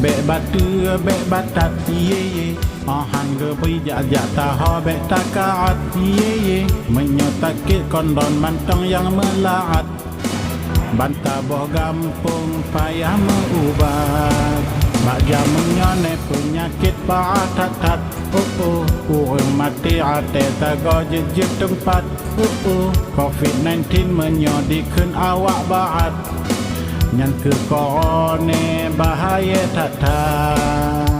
Bek batu, bek batat, ye ye. Hangga berjak-jak taha bek takaat, ye ye. Menyotakit kondon mantong yang melaat. Bantah boh gampung payah meubat. Baja menyone penyakit paatat-tat. Urang mati ate tago jejak tempat. COVID-19 menyodikkan awak baat. Yang ke korone bahaya tatat.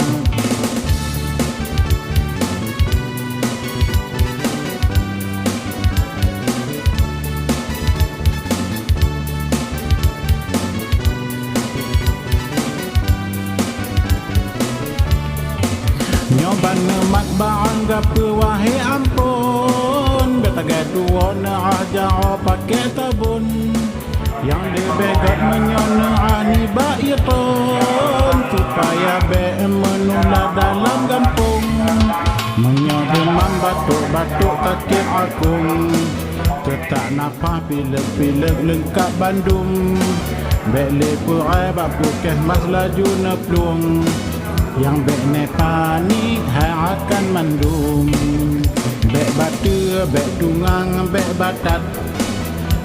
Nyoban mak baanggap wahai ampun. Betagai dua na aja pakai tabun. Yang dibegat menyona ani baiton. Supaya be menular dalam kampung. Menyodemam batuk-batuk kaki akung. Tetak napah pilek-pilek lengkap Bandung. Bele purai bapu keh mas laju neplung. Yang bek ne panik hai akan mandum. Bek batu, bek tungang, bek batat.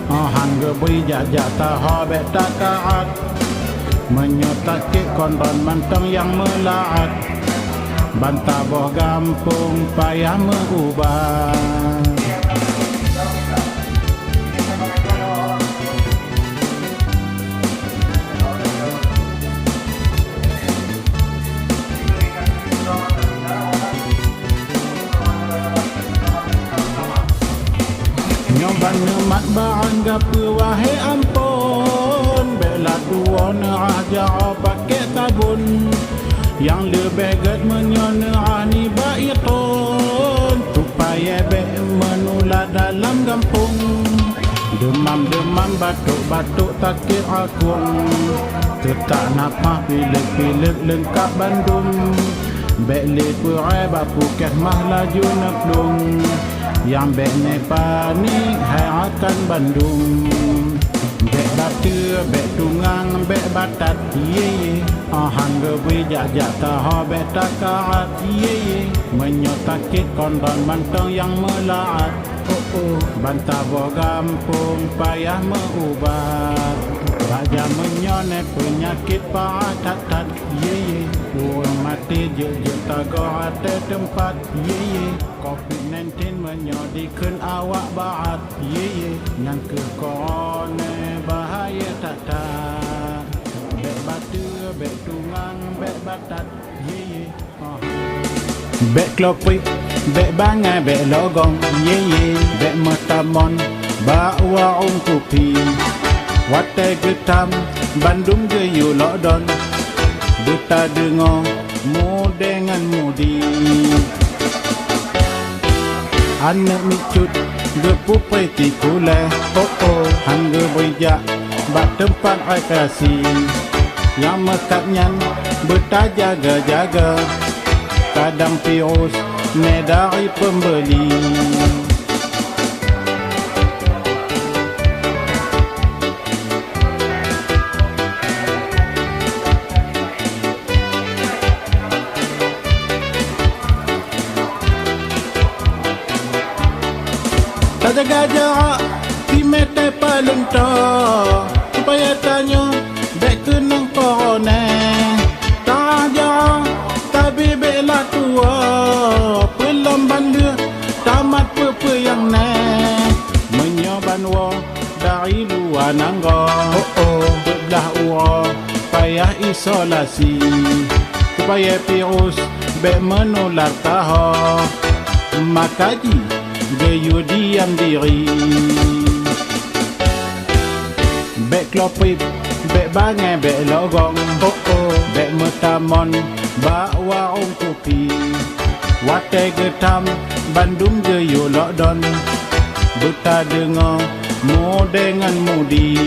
Hangga berjak-jak taha bek takaat. Menyotakit kondon mantong yang melaat. Bantah boh gampung payah meubat. Nyoban mak baanggap wahai ampun. Bela dua na aja pakai tabun. Yang lebih get menyona ani baiton. Supaya be menular dalam kampung. Demam-demam batuk-batuk takir akung. Tetak napah pilek-pilek lengkap Bandung. Bek leperai bapu keh mah laju neplung. Yang bek ne panik hai akan Bandung. Bek batu, bek tungang, bek batat, ye ye. Hangga berjak-jak taha bek takaat, ye ye. Menyotakit kondon mantong yang melaat. Bantah boh gampung payah meubat. Raja menyone penyakit paatat-tat, ye ye. Urang mati jejak tago ate tempat, ye ye. COVID-19 menyodikkan awak baat, ye ye. Yang ke korone bahaya tatat. Bek batu, bek tungang, bek batat, ye ye. Bek klopik, bek bangai, bek logong, ye ye. Bek metamon, bawa kopi. Watai getam, Bandung geyu lokdon. Beta dengar mu dengan mudi. Anak micut gepupai tikule. Hangga berjak bak tempat ai kasih. Yang mekatnyan beta jaga-jaga. Kadang virus ne dari pembeli. Jaga jarak di mete paling to. Supaya tanya bek kenang korone. Tak jarak tapi bela tua. Pelam bandu tamat pepe yang ne. Menyoban wa dari luar nanggo. Belah ua payah isolasi. Supaya virus bek menular taha. Makaji geyu diam diri. Bek klopip, bek bangai, bek logong. Bek metamon, bawa kopi. Watai getam, Bandung geyu lokdon. Beta dengar mu dengan mudi.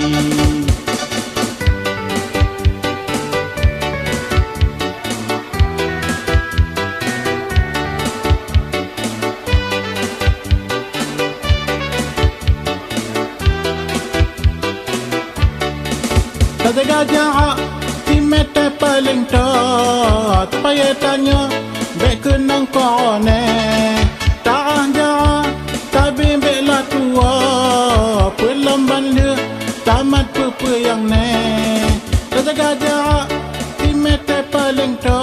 Jaga jarak di mete paling to. tanya be kenang kone tak ja tabe be la tua pelamban dia tamat pepe yang ne jaga ja timete paling to